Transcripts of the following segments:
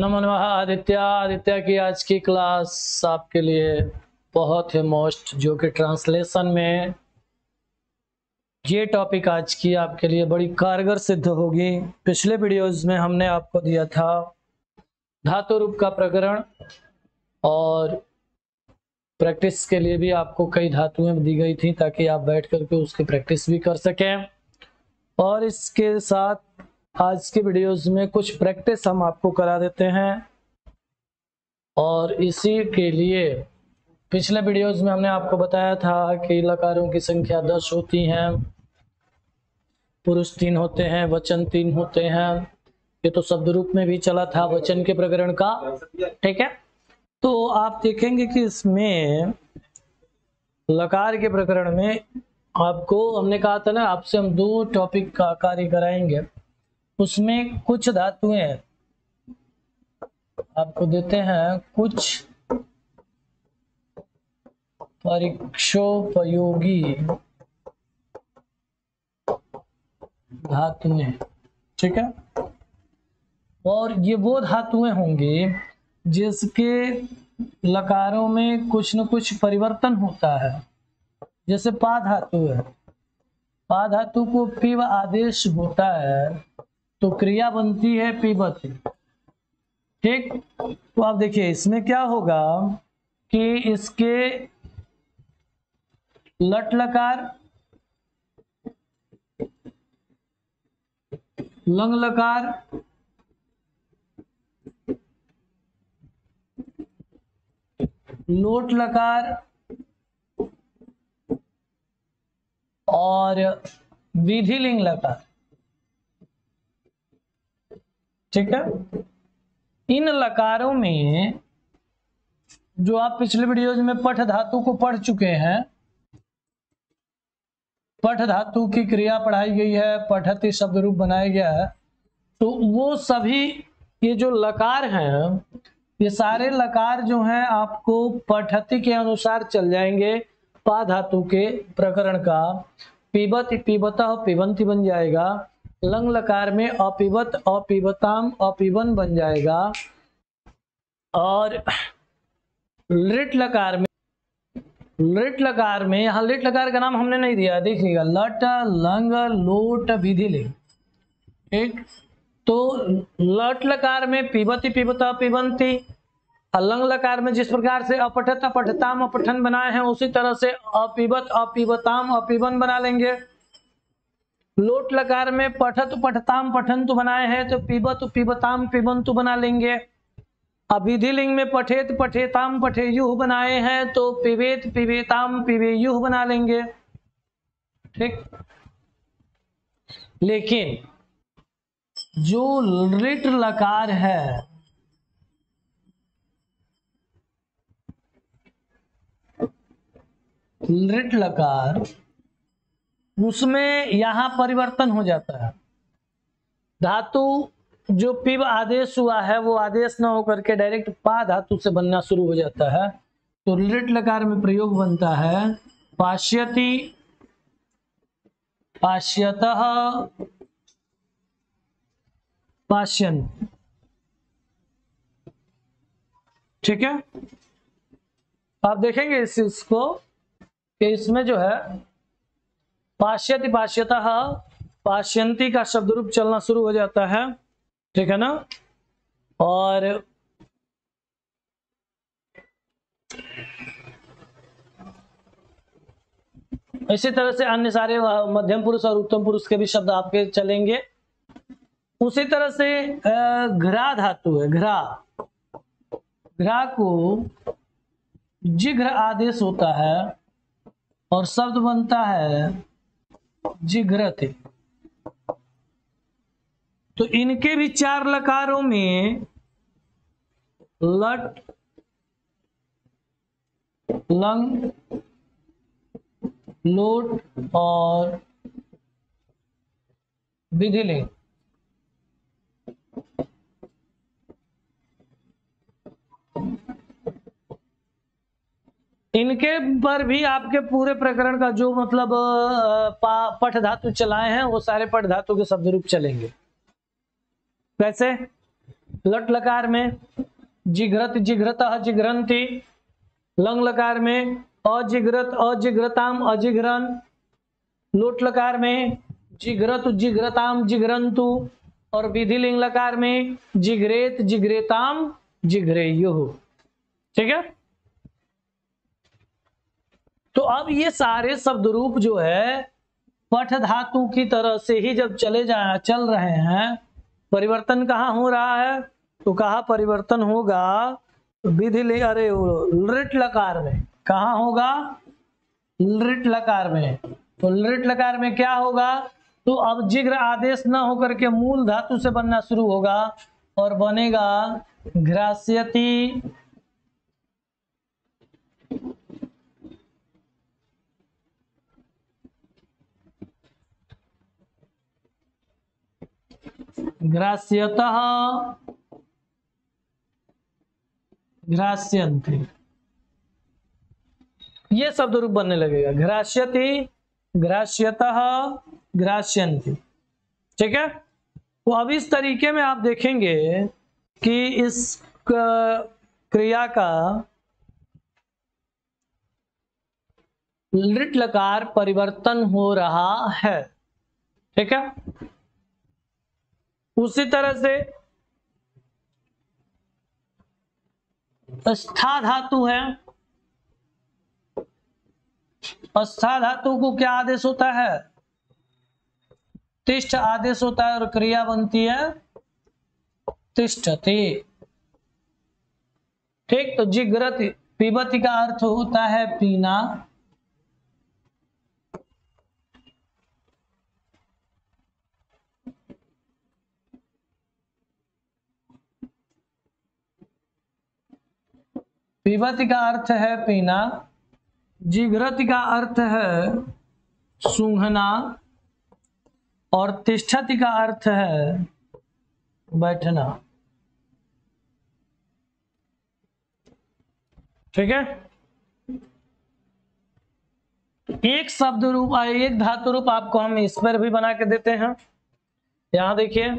नमो नमः आदित्य की आज की क्लास आपके लिए बहुत ही मोस्ट जो कि ट्रांसलेशन में ये टॉपिक आज की आपके लिए बड़ी कारगर सिद्ध होगी। पिछले वीडियोस में हमने आपको दिया था धातु रूप का प्रकरण और प्रैक्टिस के लिए भी आपको कई धातुएं दी गई थी ताकि आप बैठ करके उसकी प्रैक्टिस भी कर सकें। और इसके साथ आज के वीडियोस में कुछ प्रैक्टिस हम आपको करा देते हैं और इसी के लिए पिछले वीडियोस में हमने आपको बताया था कि लकारों की संख्या 10 होती हैं, पुरुष 3 होते हैं, वचन 3 होते हैं। ये तो शब्द रूप में भी चला था वचन के प्रकरण का, ठीक है। तो आप देखेंगे कि इसमें लकार के प्रकरण में आपको हमने कहा था ना, आपसे हम 2 टॉपिक का कार्य कराएंगे। उसमें कुछ धातुएं आपको देते हैं, कुछ परीक्षोपयोगी धातुएं, ठीक है। और ये वो धातुएं होंगी जिसके लकारों में कुछ न कुछ परिवर्तन होता है। जैसे पा धातु है, पा धातु को पिव आदेश होता है तो क्रिया बनती है पिबती, ठीक। तो आप देखिए इसमें क्या होगा कि इसके लट लकार, लंग लकार, लोट लकार और विधिलिंग लकार, ठीक है। इन लकारों में जो आप पिछले वीडियोज में पठ धातु को पढ़ चुके हैं, पठ धातु की क्रिया पढ़ाई गई है, पठति शब्द रूप बनाया गया है, तो वो सभी ये जो लकार हैं, ये सारे लकार जो हैं आपको पठति के अनुसार चल जाएंगे। पा धातु के प्रकरण का पिबत पिबतः पिबंती बन जाएगा, लंग लकार में अपिबत अपिबताम अपिबन बन जाएगा, और लिट लकार में यहाँ लिट लकार का नाम हमने नहीं दिया, देखिएगा लट लंग लोट विधिलिंग, ठीक। तो लट लकार में पिबती पिबता पिबंती, लंग लकार में जिस प्रकार से अपठत अपठताम अपठन बनाए हैं उसी तरह से अपिबत अपिबताम अपिबन बना लेंगे। लोट लकार में पठत पठताम पठंतु बनाए हैं तो पिबत पिबताम पिबंतु बना लेंगे। विधिलिंग में पठेत पठेताम पठेयुह बनाए हैं तो पिबेत पिबेताम पिबेयुह बना लेंगे, ठीक। लेकिन जो लिट लकार है, लिट लकार, उसमें यहां परिवर्तन हो जाता है। धातु जो पिब आदेश हुआ है वो आदेश न होकर के डायरेक्ट पा धातु से बनना शुरू हो जाता है, तो लिट लकार में प्रयोग बनता है पाश्यति पाश्यतः पाश्यन, ठीक है। आप देखेंगे इसको कि इसमें जो है पाश्यति पाश्यतः पाश्यंती का शब्द रूप चलना शुरू हो जाता है, ठीक है ना। और इसी तरह से अन्य सारे मध्यम पुरुष और उत्तम पुरुष के भी शब्द आपके चलेंगे। उसी तरह से घ्रा धातु है, घ्रा को जिघ्र आदेश होता है और शब्द बनता है जिघ्रते। तो इनके भी 4 लकारों में लट लंग लोट और विधिलिंग, इनके पर भी आपके पूरे प्रकरण का जो मतलब पठ धातु चलाए हैं वो सारे पठ धातु के शब्द रूप चलेंगे। कैसे? लट लकार में जिघ्रत जिघ्रतः जिघ्रन्ति, लंग लकार में अजिघ्रत अजिघ्रताम अजिघ्रन, लोट लकार में जिघ्रत जिघ्रताम जिघ्रन्तु, और विधिलिंग लकार में जिघ्रेत जिघ्रेताम जिघ्रेयुः। ठीक है, तो अब ये सारे शब्द रूप जो है पठ धातु की तरह से ही जब चल रहे हैं, परिवर्तन कहाँ हो रहा है, तो कहाँ परिवर्तन होगा, विधि अरे लृट लकार में। कहाँ होगा, लृट लकार में। तो लृट लकार में क्या होगा, तो अब जिग्र आदेश न होकर के मूल धातु से बनना शुरू होगा और बनेगा घ्रास्यति, घ्रास्यतः, घ्रास्यन्ति, ये शब्द रूप बनने लगेगा। घ्रास्यति, घ्रास्यतः, घ्रास्यन्ति। ठीक है, तो अब इस तरीके में आप देखेंगे कि इस क्रिया का लिट लकार परिवर्तन हो रहा है। ठीक है, उसी तरह से स्था धातु है, स्था धातु को क्या आदेश होता है, तिष्ठ आदेश होता है और क्रिया बनती है तिष्ठति। ठीक, तो जिग्रत पिबती का अर्थ होता है पीना, पिबती का अर्थ है पीना, जिघ्रति का अर्थ है सूंघना, और तिष्ठति का अर्थ है बैठना। ठीक है, एक शब्द रूप एक धातु रूप आपको हम इस पर भी बना के देते हैं। यहां देखिए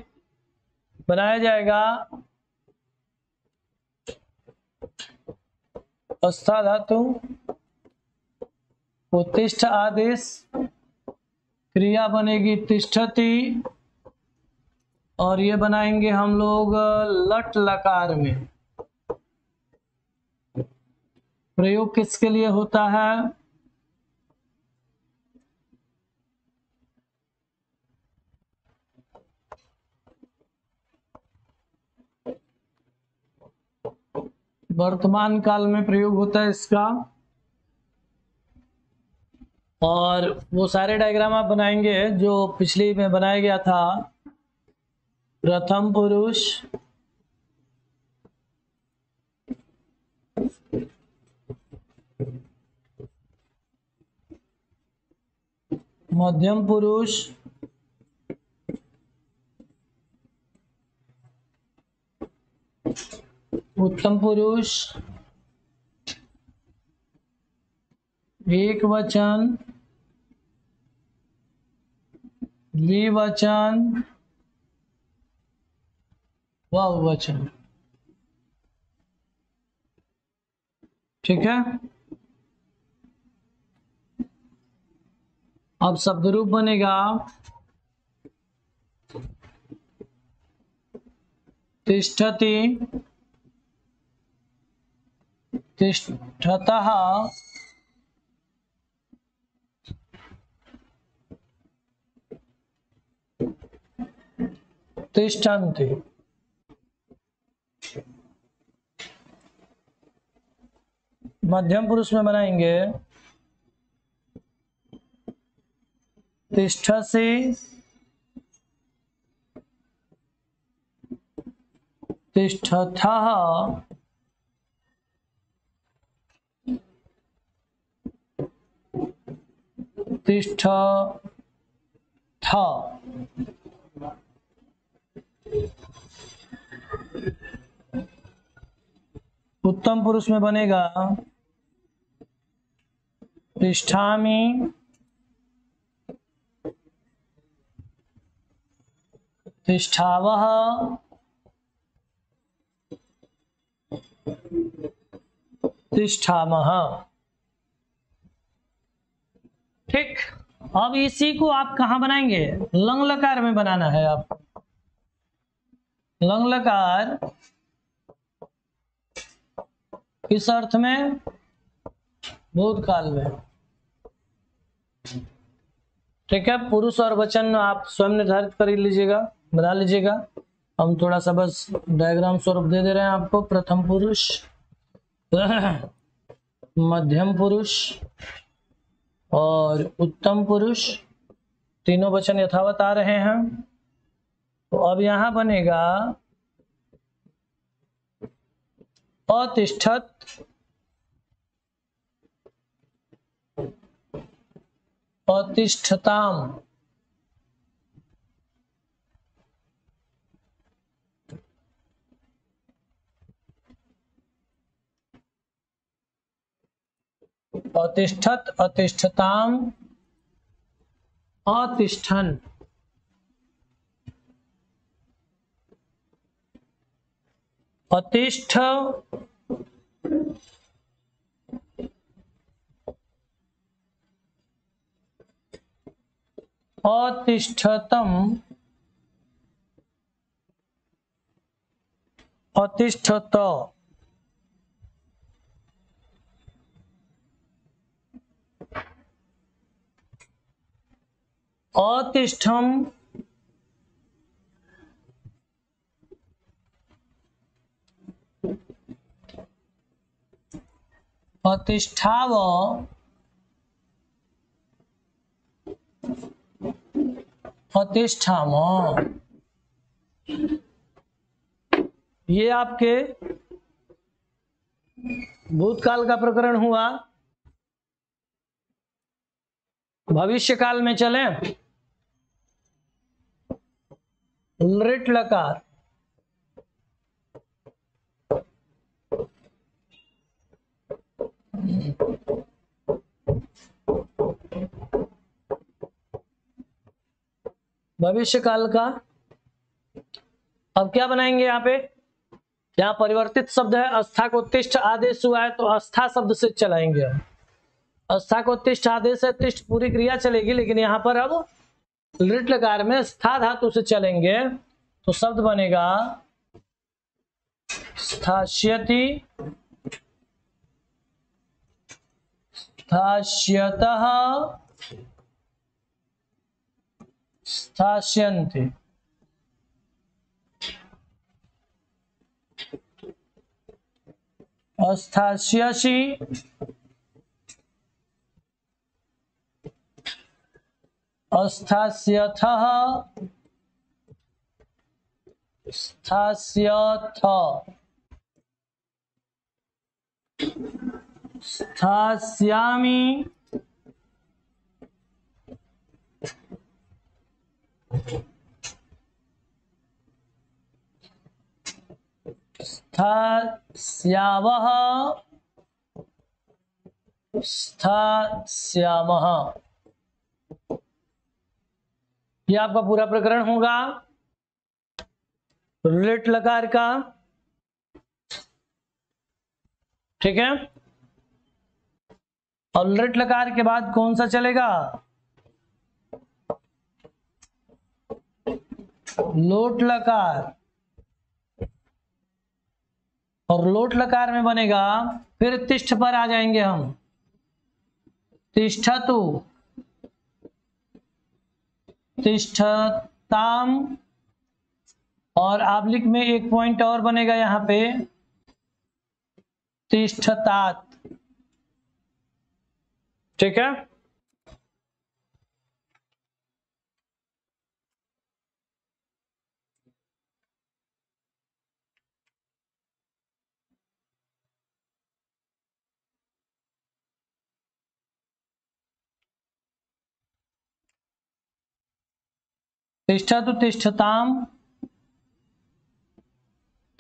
बनाया जाएगा स्था धातु, उत्तिष्ठ आदेश, क्रिया बनेगी तिष्ठति, और ये बनाएंगे हम लोग लट लकार में। प्रयोग किसके लिए होता है, वर्तमान काल में प्रयोग होता है इसका। और वो सारे डायग्राम आप बनाएंगे जो पिछली में बनाया गया था, प्रथम पुरुष, मध्यम पुरुष, उत्तम पुरुष, एक वचन, द्विवचन, बहुवचन। ठीक है, अब शब्द रूप बनेगा तिष्ठति, तिष्ठतः, तिष्ठन्ति। मध्यम पुरुष में बनाएंगे तिष्ठसि, तिष्ठथः, तिष्ठथ। उत्तम पुरुष में बनेगा तिष्ठामि, तिष्ठावः, तिष्ठामः। ठीक, अब इसी को आप कहाँ बनाएंगे? लंग लकार में बनाना है आपको। लंग लकार किस अर्थ में? भूतकाल में। ठीक है, पुरुष और वचन आप स्वयं निर्धारित कर लीजिएगा, बना लीजिएगा। हम थोड़ा सा बस डायग्राम स्वरूप दे दे रहे हैं आपको। प्रथम पुरुष, मध्यम पुरुष और उत्तम पुरुष, तीनों वचन यथावत आ रहे हैं। तो अब यहां बनेगा अतिष्ठत, अतिष्ठताम, अतिष्ठत, अतिष्ठताम, अतिष्ठन, अतिष्ठ, अतिष्ठतम, अतिष्ठत, अतिष्ठम, अतिष्ठाव, अतिष्ठाम। ये आपके भूतकाल का प्रकरण हुआ। भविष्य काल में चले, लृट लकार, भविष्य काल का। अब क्या बनाएंगे यहाँ पे? यहाँ परिवर्तित शब्द है, अस्था को उत्तिष्ठ आदेश हुआ है तो अस्था शब्द से चलाएंगे हम। अस्था को उत्तिष्ठ आदेश है, तिष्ठ पूरी क्रिया चलेगी, लेकिन यहाँ पर अब लृट लकार में स्था धातु से चलेंगे तो शब्द बनेगा स्थास्यति, स्थास्यतः, स्थास्यन्ति। अस्थास्यसि, अस्थास्यथः, स्थास्यथ, स्थास्यामि, स्थास्यावः, स्थास्यामः। ये आपका पूरा प्रकरण होगा लृट लकार का। ठीक है, और लृट लकार के बाद कौन सा चलेगा? लोट लकार। और लोट लकार में बनेगा, फिर तिष्ठ पर आ जाएंगे हम, तिष्ठतु, तिष्ठताम, और आबलिक में एक पॉइंट और बनेगा यहां पे, तिष्ठतात। ठीक है, तिष्ठतु, तिष्ठताम,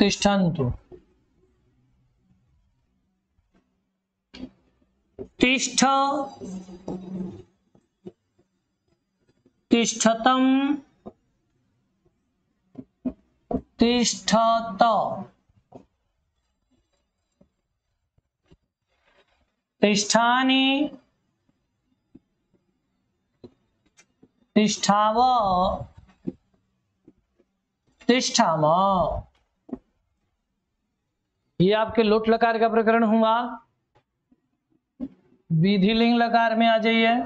तिष्ठन्तु। तिष्ठ, तिष्ठतम, तिष्ठत, तिष्ठानि तिष्ठाव तिष्ठाम। ये आपके लोट लकार का प्रकरण हुआ। विधिलिंग लकार में आ जाइए।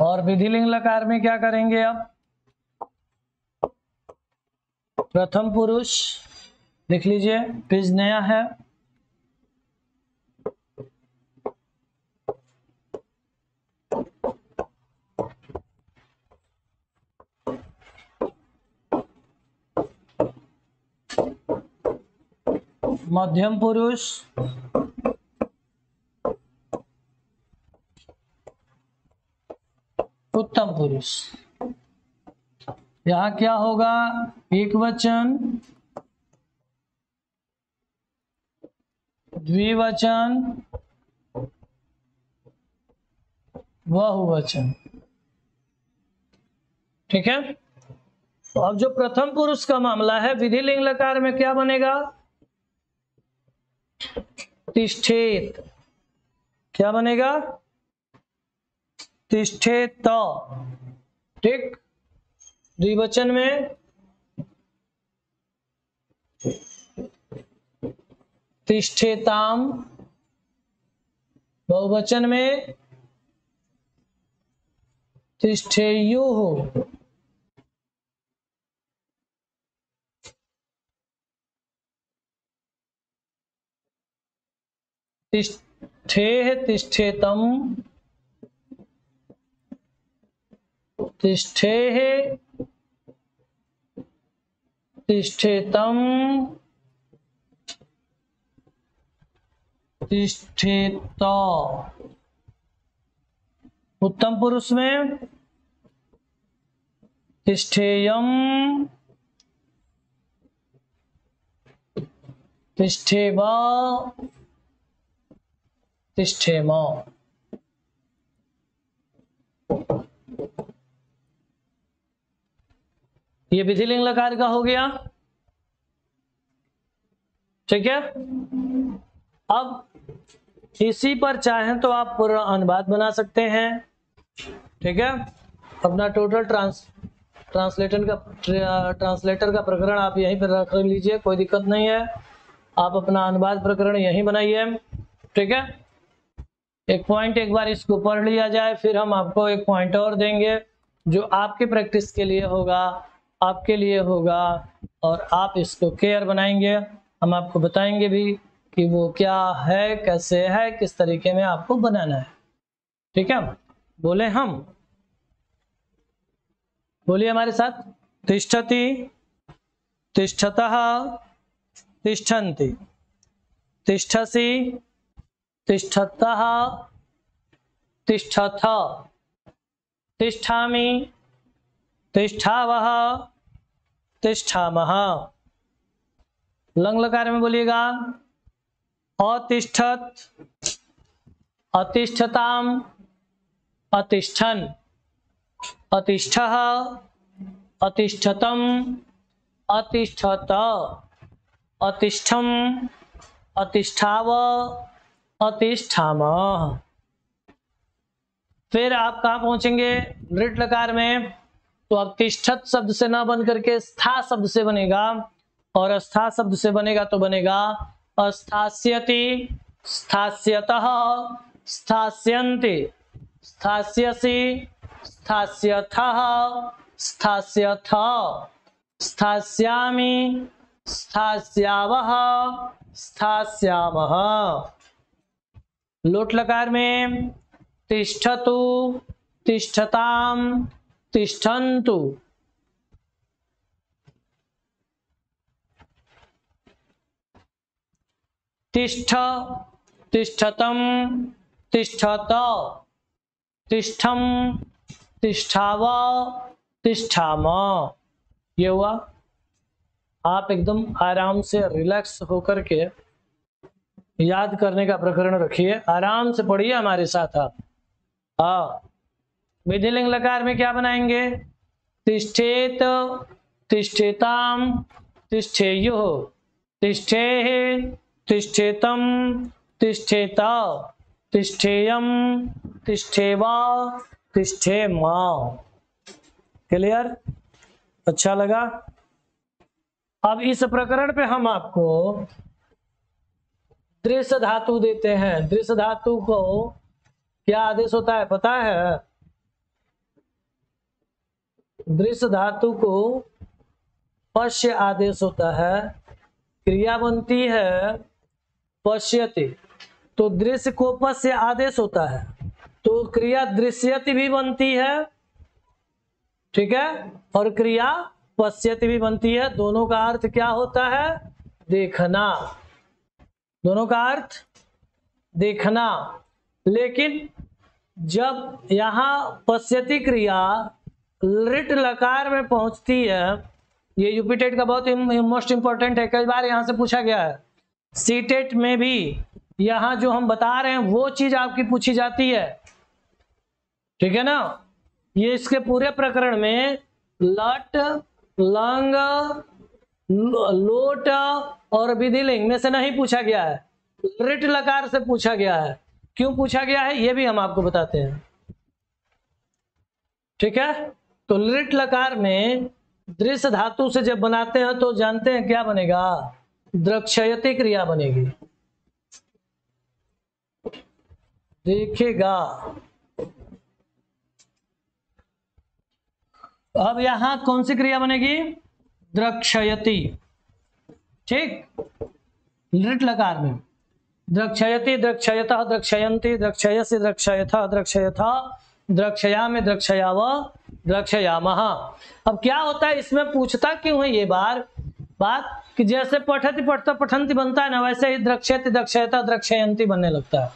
और विधिलिंग लकार में क्या करेंगे? अब प्रथम पुरुष लिख लीजिए, पेज नया है। मध्यम पुरुष, उत्तम पुरुष। यहां क्या होगा? एक वचन, द्विवचन, बहुवचन। ठीक है। तो अब जो प्रथम पुरुष का मामला है, विधिलिंग लकार में क्या बनेगा? तिष्ठेत। क्या बनेगा? तिष्ठेत। ठीक। द्विवचन में तिष्ठेताम, बहुवचन में तिष्ठेयुः। तिष्ठेः, तिष्ठेतम, तिष्ठेः, तिष्ठेतम, तिष्ठेत। उत्तम पुरुष में तिष्ठेयम, तिष्ठेव, तिष्ठेम। ये विधिलिंग लकार का हो गया। ठीक है। अब इसी पर चाहें तो आप पूरा अनुवाद बना सकते हैं। ठीक है। अपना टोटल ट्रांसलेटर का प्रकरण आप यहीं पर रख लीजिए, कोई दिक्कत नहीं है। आप अपना अनुवाद प्रकरण यहीं बनाइए। ठीक है। एक पॉइंट एक बार इसको पढ़ लिया जाए, फिर हम आपको एक पॉइंट और देंगे जो आपकी प्रैक्टिस के लिए होगा, आपके लिए होगा, और आप इसको केयर बनाएंगे। हम आपको बताएंगे भी कि वो क्या है, कैसे है, किस तरीके में आपको बनाना है। ठीक है। बोले हम, बोलिए हमारे साथ। तिष्ठति, तिष्ठतः, तिष्ठन्ति, तिष्ठसि, तिष्ठतः, तिष्ठथ, तिष्ठामि, तिष्ठावः, तिष्ठामः। लंग लकार में बोलिएगा अतिष्ठत, अतिष्ठताम, अतिष्ठन्, अतिष्ठः, अतिष्ठतम, अतिष्ठत, अतिष्ठम, अतिष्ठाव, अतिष्ठामः। फिर आप कहाँ पहुंचेंगे? लृट लकार में। तो अब तिष्ठत शब्द से ना बन करके स्था शब्द से बनेगा, और स्था शब्द से बनेगा तो बनेगा अस्थास्यति, स्थास्यतः, स्थास्यन्ति, स्थास्यसि, स्थास्यथः, स्थास्यथ, स्थास्यामि, स्थास्यावः, स्थास्यामः। लोट लकार में तिष्ठतु, तिष्ठताम, तिष्ठन्तु। तिष्ठ, तिष्ठतम, तिष्ठत, तिष्ठम, तिष्ठाव, तिष्ठाम। ये हुआ। आप एकदम आराम से रिलैक्स होकर के याद करने का प्रकरण रखिए, आराम से पढ़िए हमारे साथ आप। हाँ, विधिलिंग लकार में क्या बनाएंगे? तिष्ठेत, तिष्ठेताम, तिष्ठेयुः, तिष्ठेः, तिष्ठेतम, तिष्ठेता, तिष्ठेयम, तिष्ठेवा, तिष्ठेमा। क्लियर? अच्छा लगा? अब इस प्रकरण पे हम आपको दृश्य धातु देते हैं। दृश्य धातु को क्या आदेश होता है पता है? दृश्य धातु को पश्य आदेश होता है। क्रिया बनती है पश्यति, तो दृश्य को पश्य आदेश होता है, तो क्रिया दृश्यति भी बनती है, ठीक है, और क्रिया पश्यति भी बनती है। दोनों का अर्थ क्या होता है? देखना। दोनों का अर्थ देखना। लेकिन जब यहां पश्यति क्रिया लिट लकार में पहुंचती है, ये यूपी टेट का बहुत मोस्ट इंपॉर्टेंट है, कई बार यहां से पूछा गया है। सी टेट में भी यहां जो हम बता रहे हैं वो चीज आपकी पूछी जाती है, ठीक है ना। ये इसके पूरे प्रकरण में लट, लंग, लोट और विधिलिंग में से नहीं पूछा गया है, लिट लकार से पूछा गया है। क्यों पूछा गया है ये भी हम आपको बताते हैं, ठीक है। तो लिट लकार में दृश्य धातु से जब बनाते हैं तो जानते हैं क्या बनेगा? द्रक्षयति क्रिया बनेगी। देखेगा। अब यहां कौन सी क्रिया बनेगी? द्रक्षयति, ठीक। लिट लकार में द्रक्षयति, द्रक्षयतः, द्रक्षयन्ति, द्रक्षयसि, द्रक्षयथः, द्रक्षयथा, द्रक्षयामि, द्रक्षयाव, द्रक्षयामः। अब क्या होता है इसमें, पूछता क्यों है ये बात कि जैसे पठति, पठता, पठन्ति बनता है ना, वैसे ही द्रक्षयति, द्रक्षयता, द्रक्षयन्ति बनने लगता है।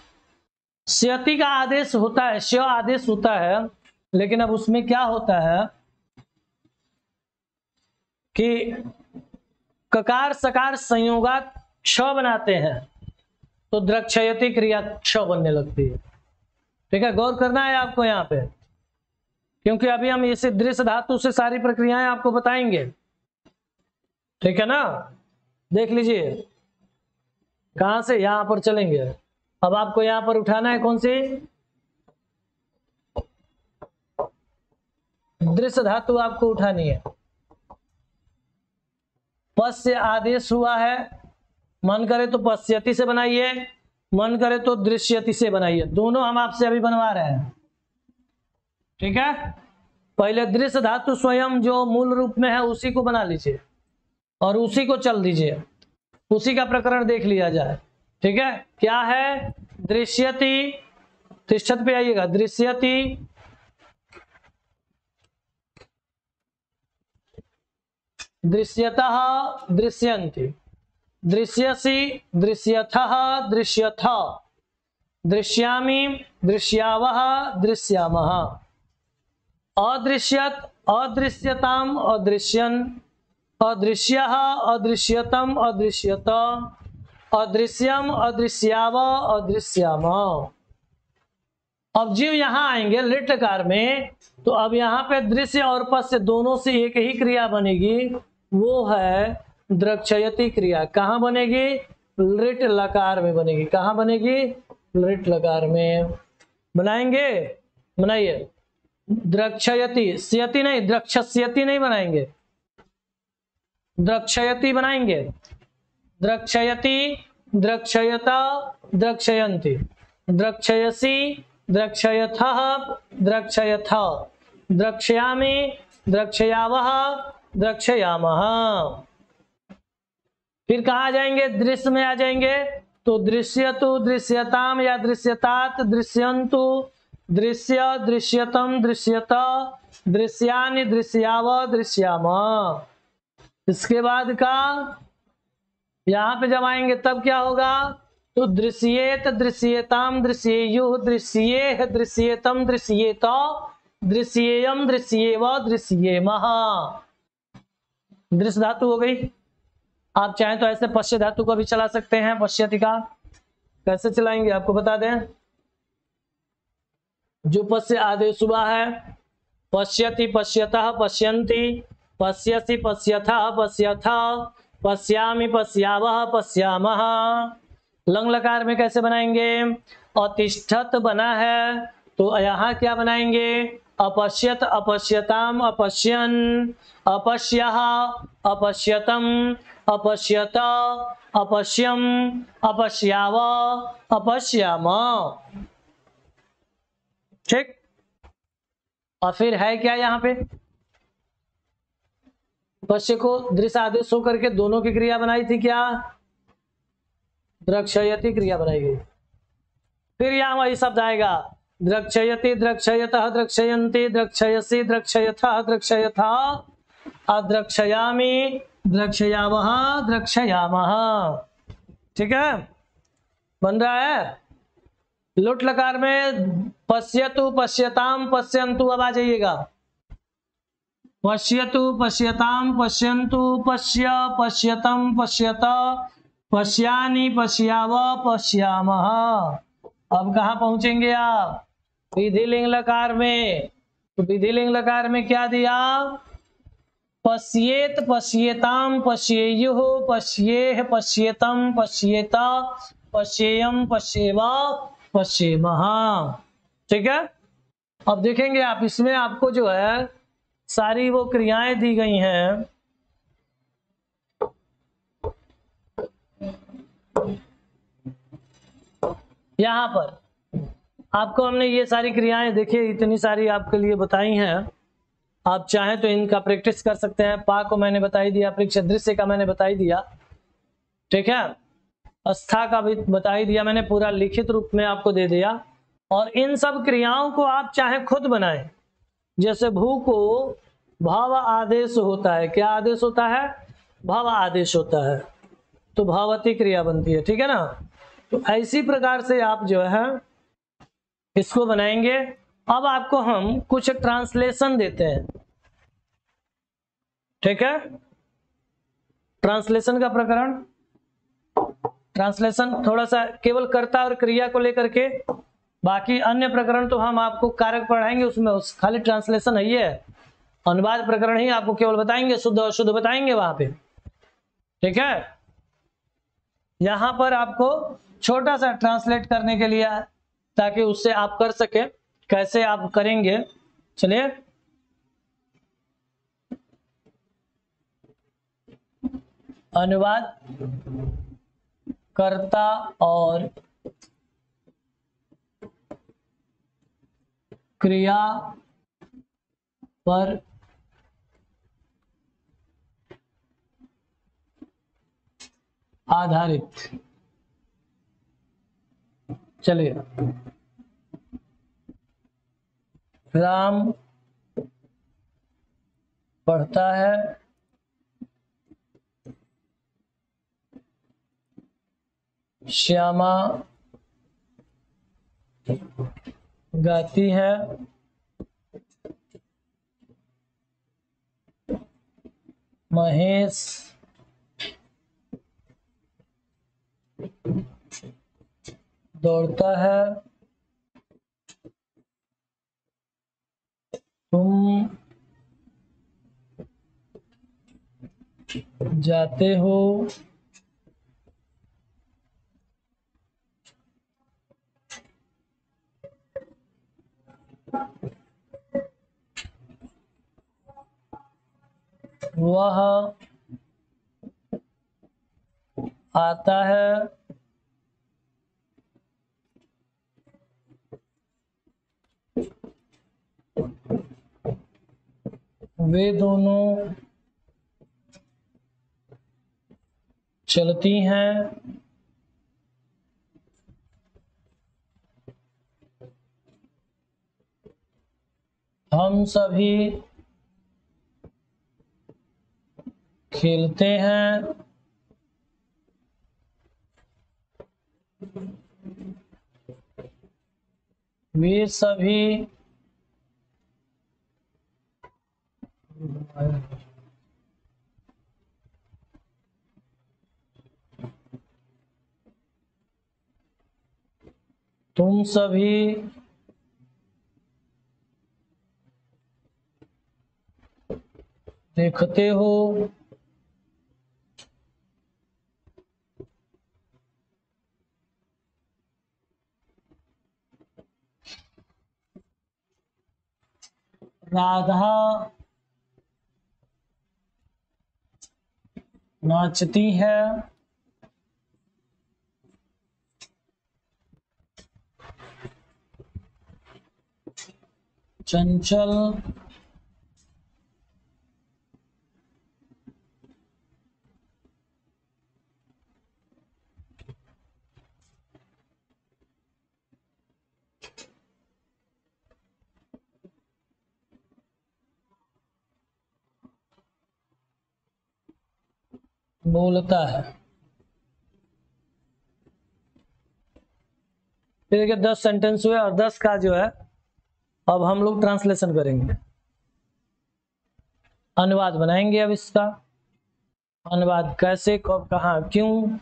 स्यति का आदेश होता है, स्य आदेश होता है, लेकिन अब उसमें क्या होता है कि ककार सकार संयोगात क्ष बनाते हैं तो द्रक्षयति क्रिया क्ष बनने लगती है, ठीक है। गौर करना है आपको यहाँ पे, क्योंकि अभी हम इसे दृश्य धातु से सारी प्रक्रियाएं आपको बताएंगे, ठीक है ना। देख लीजिए कहां से, यहां पर चलेंगे। अब आपको यहां पर उठाना है कौन सी? दृश्य धातु आपको उठानी है। पश्य आदेश हुआ है, मन करे तो पश्यति से बनाइए, मन करे तो दृश्यति से बनाइए, दोनों हम आपसे अभी बनवा रहे हैं, ठीक है। पहले दृश्य धातु स्वयं जो मूल रूप में है उसी को बना लीजिए और उसी को चल दीजिए, उसी का प्रकरण देख लिया जाए, ठीक है। क्या है? दृश्यति, तिष्ठत पे आइएगा, दृश्यति, दृश्यतः, दृश्यन्ति, दृश्यसि, दृश्यथः, दृश्यथा, दृश्यामि, दृश्यावः, दृश्यामः, अदृश्यत, अदृश्यताम, अदृश्यन, अदृश्यः, अदृश्यतम, अदृश्यत, अदृश्यम, अदृश्याव, अदृश्याम। अब जीव यहां आएंगे लिट लकार में, तो अब यहाँ पे दृश्य और पश्य दोनों से एक ही क्रिया बनेगी, वो है द्रक्षयति क्रिया। कहाँ बनेगी? लिट लकार में बनेगी। कहाँ बनेगी? लिट लकार में। बनाएंगे, बनाइए। द्रक्षयति, स्यति नहीं, द्रक्षस्यति नहीं बनाएंगे, द्रक्षयति बनाएंगे। द्रक्षयति, द्रक्षयता, द्रक्षयन्ति, द्रक्षयसि, द्रक्षयथः, द्रक्षयथा, द्रक्षयामि, द्रक्षयावः, द्रक्षयामः। फिर कहाँ जाएंगे? दृश्य में आ जाएंगे, तो दृश्यतु, दृश्यताम या दृश्यतात, दृश्यन्तु, दृश्य, दृश्यतम, दृश्यता, दृश्यानि, दृश्याव, दृश्यामा। इसके बाद का यहां पे जब आएंगे तब क्या होगा? तो दृश्येत, दृश्येताम, दृश्येयुः, दृश्येह, दृश्येतम, दृश्येत, दृश्येयम, दृश्येव, दृश्येमः। दृश्य धातु हो गई। आप चाहें तो ऐसे पश्य धातु को भी चला सकते हैं। पश्यति का कैसे चलाएंगे आपको बता दें। जो पश्य आदेश हुआ है पश्यति पश्यतः पश्यन्ति, पश्यसि पश्यथः पश्यथ, पश्यामि पश्यावः पश्यामः। लंग लकार में कैसे बनाएंगे? अतिष्ठत बना है तो यहाँ क्या बनाएंगे? अपश्यत अपश्यताम अपश्यन, अपश्यः अपश्यतम अपश्यत अपश्यम अपश्याव अपश्याम। ठीक। और फिर है क्या यहाँ पे? पश्य को दृश्य आदेश होकर के दोनों की क्रिया बनाई थी क्या? द्रक्षयति क्रिया बनाई गई। फिर यहाँ वही शब्द आएगा, द्रक्षयति द्रक्षयतः द्रक्षयन्ति द्रक्षयसि द्रक्षयथः द्रक्षयथा, अद्रक्षयामि द्रक्षयावः द्रक्षयामः। ठीक है, बन रहा है। लुट लकार में पश्यतु पश्यताम पश्यन्तु, अब आ जाइएगा। पश्यतु पश्यताम पश्यन्तु, पश्य पश्यतम पश्यत, पश्यानि पश्याव पश्यामः। अब कहाँ पहुंचेंगे आप? विधिलिंग लकार में। तो विधिलिंग लकार में क्या दिया? पश्येत पश्येताम पश्येयुः पश्येह पश्येतम पश्येत पश्येयम पश्येवा पश्येमः। ठीक है। अब देखेंगे आप, इसमें आपको जो है सारी वो क्रियाएं दी गई हैं। यहाँ पर आपको हमने ये सारी क्रियाएं देखिए, इतनी सारी आपके लिए बताई हैं। आप चाहें तो इनका प्रैक्टिस कर सकते हैं। पा को मैंने बता ही दिया, परीक्षा दृश्य का मैंने बता ही दिया। ठीक है, अस्था का भी बता ही दिया मैंने, पूरा लिखित रूप में आपको दे दिया। और इन सब क्रियाओं को आप चाहे खुद बनाएं। जैसे भू को भाव आदेश होता है। क्या आदेश होता है? भाव आदेश होता है, तो भावती क्रिया बनती है। ठीक है ना। तो ऐसी प्रकार से आप जो है इसको बनाएंगे। अब आपको हम कुछ ट्रांसलेशन देते हैं। ठीक है, ट्रांसलेशन का प्रकरण। ट्रांसलेशन थोड़ा सा केवल कर्ता और क्रिया को लेकर के, बाकी अन्य प्रकरण तो हम आपको कारक पढ़ाएंगे, उसमें खाली ट्रांसलेशन है। ये अनुवाद प्रकरण ही आपको केवल बताएंगे, शुद्ध और शुद्ध बताएंगे वहां पे। ठीक है, यहां पर आपको छोटा सा ट्रांसलेट करने के लिए, ताकि उससे आप कर सके। कैसे आप करेंगे, चलिए। अनुवाद कर्ता और क्रिया पर आधारित। चलिए, राम पढ़ता है, श्यामा गाती है, महेश दौड़ता है, तुम जाते हो, वह आता है, वे दोनों चलती हैं, हम सभी खेलते हैं, वे सभी तुम सभी देखते हो। राधा नाचती है। चंचल बोलता है। फिर देखिए 10 सेंटेंस हुए और 10 का जो है अब हम लोग ट्रांसलेशन करेंगे, अनुवाद बनाएंगे। अब इसका अनुवाद कैसे, कब, कहाँ, क्यों,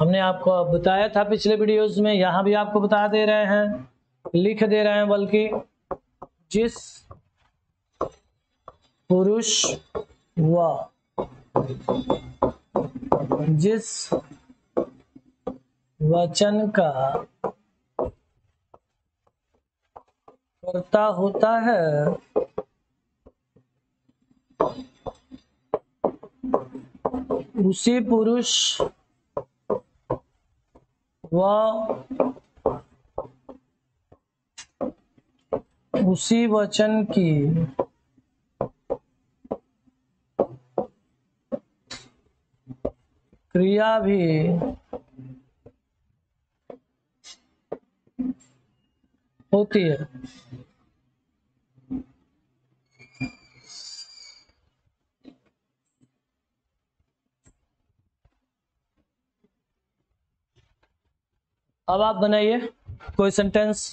हमने आपको बताया था पिछले वीडियोस में, यहां भी आपको बता दे रहे हैं, लिख दे रहे हैं बल्कि। जिस पुरुष व जिस वचन का कर्ता होता है उसी पुरुष व उसी वचन की क्रिया भी होती है। अब आप बनाइए कोई सेंटेंस।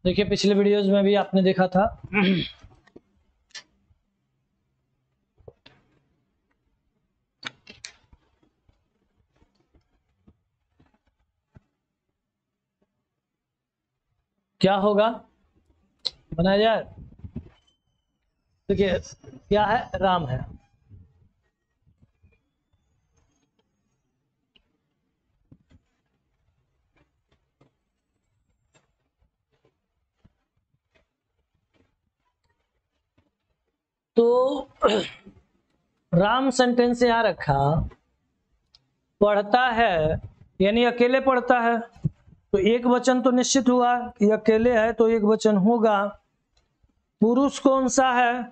देखिए पिछले वीडियोस में भी आपने देखा था। क्या होगा, बनाया जाए। देखिए क्या है, राम है। तो राम सेंटेंस यहां रखा, पढ़ता है यानी अकेले पढ़ता है, तो एक वचन तो निश्चित हुआ कि अकेले है तो एक वचन होगा। पुरुष कौन सा है,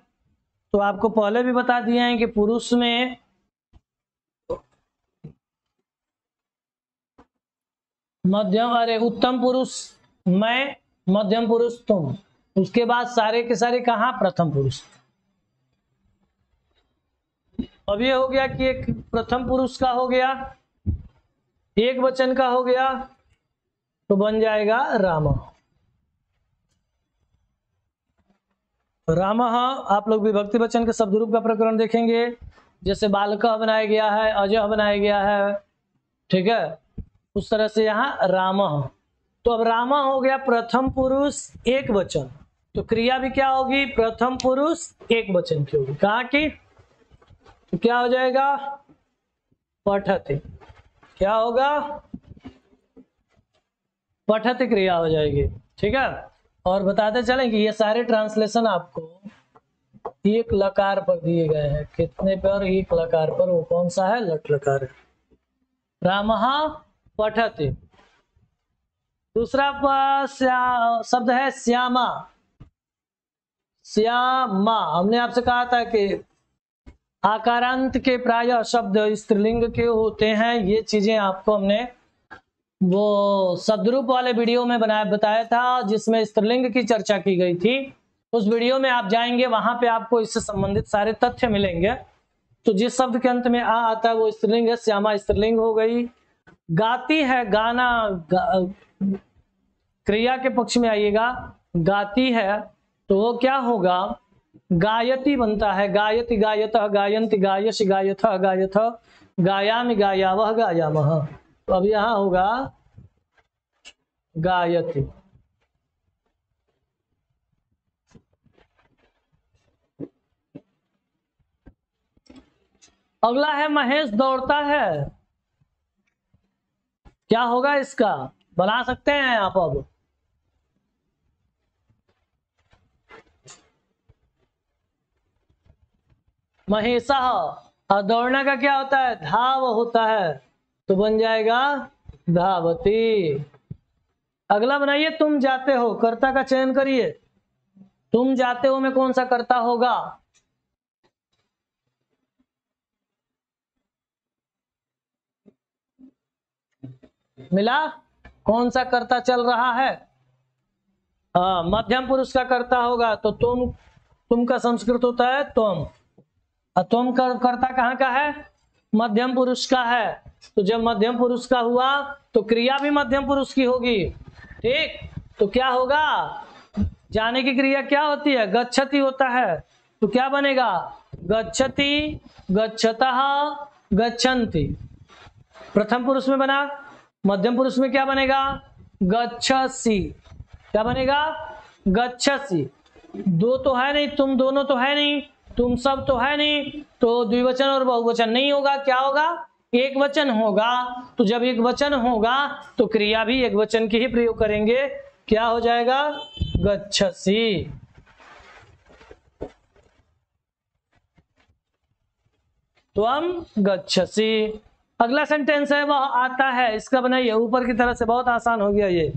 तो आपको पहले भी बता दिए हैं कि पुरुष में मध्यम, अरे उत्तम पुरुष मैं, मध्यम पुरुष तुम, उसके बाद सारे के सारे कहा, प्रथम पुरुष। अब ये हो गया कि एक प्रथम पुरुष का हो गया, एक वचन का हो गया, तो बन जाएगा राम। राम आप लोग विभक्ति वचन के शब्द रूप का प्रकरण देखेंगे, जैसे बालक बनाया गया है, अजय बनाया गया है, ठीक है, उस तरह से यहाँ राम। तो अब राम हो गया प्रथम पुरुष एक वचन, तो क्रिया भी क्या होगी, प्रथम पुरुष एक वचन की होगी। कहा की तो क्या हो जाएगा, पठते। क्या होगा, पठते क्रिया हो जाएगी, ठीक है। और बताते चलें कि ये सारे ट्रांसलेशन आपको एक लकार पर दिए गए हैं। कितने पर, एक लकार पर। वो कौन सा है, लट लकार है। रामः पठते। दूसरा शब्द है श्यामा। श्यामा, हमने आपसे कहा था कि आकारांत के प्राय शब्द स्त्रीलिंग के होते हैं। ये चीजें आपको हमने वो सदरूप वाले वीडियो में बताया था, जिसमें स्त्रीलिंग की चर्चा की गई थी। उस वीडियो में आप जाएंगे, वहां पे आपको इससे संबंधित सारे तथ्य मिलेंगे। तो जिस शब्द के अंत में आ आता है वो स्त्रीलिंग है, श्यामा स्त्रीलिंग हो गई। गाती है, गाना क्रिया के पक्ष में आइएगा, गाती है तो वो क्या होगा, गायती बनता है। गायति गायतः गायन्ति गायसि गायथः गायथः गायामि गायावः गायामः। तो अब यहां होगा गायति। अगला है महेश दौड़ता है, क्या होगा इसका, बना सकते हैं आप अब। महेशा, और दौड़ना का क्या होता है, धाव होता है, तो बन जाएगा धावती। अगला बनाइए तुम जाते हो, कर्ता का चयन करिए। तुम जाते हो में कौन सा कर्ता होगा, मिला, कौन सा कर्ता चल रहा है, हाँ मध्यम पुरुष का कर्ता होगा, तो तुम का संस्कृत होता है तुम, और तुम कर्ता कहाँ का है, मध्यम पुरुष का है। तो जब मध्यम पुरुष का हुआ तो क्रिया भी मध्यम पुरुष की होगी, ठीक। तो क्या होगा, जाने की क्रिया क्या होती है, गच्छति होता है, तो क्या बनेगा, गच्छति, गच्छतः, गच्छन्ति। प्रथम पुरुष में बना, मध्यम पुरुष में क्या बनेगा, गच्छसि, क्या बनेगा, गच्छसि। दो तो है नहीं, तुम दोनों तो है नहीं, तुम सब तो है नहीं, तो द्विवचन और बहुवचन नहीं होगा, क्या होगा, एक वचन होगा। तो जब एक वचन होगा तो क्रिया भी एक वचन की ही प्रयोग करेंगे, क्या हो जाएगा, गच्छसि। त्वम गच्छसि। अगला सेंटेंस है वह आता है, इसका बनाइए, ऊपर की तरह से बहुत आसान हो गया ये,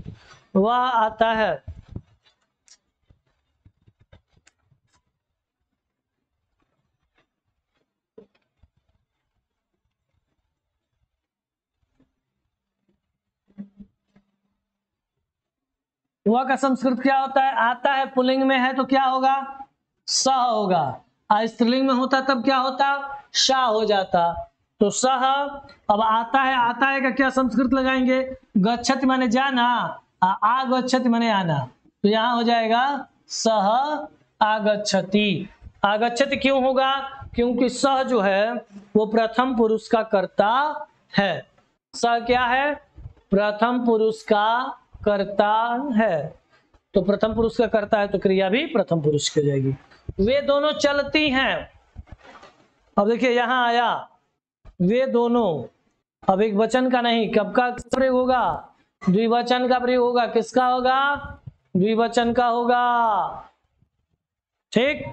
वह आता है। वह का संस्कृत क्या होता है, आता है पुल्लिंग में है तो क्या होगा, सह होगा, और स्त्रीलिंग में होता तब क्या होता, शा हो जाता, तो सह। अब आता है का क्या संस्कृत लगाएंगे, गच्छति माने जाना, आगच्छति माने आना, तो यहां हो जाएगा सह आगच्छति। आगच्छति क्यों होगा, क्योंकि सह जो है वो प्रथम पुरुष का कर्ता है, सह क्या है, प्रथम पुरुष का कर्ता है, तो प्रथम पुरुष का कर्ता है तो क्रिया भी प्रथम पुरुष की जाएगी। वे दोनों चलती हैं, अब देखिए यहां आया वे दोनों, अब एक वचन का नहीं, कब का प्रयोग होगा, द्विवचन का प्रयोग होगा, किसका होगा, द्विवचन का होगा, ठीक।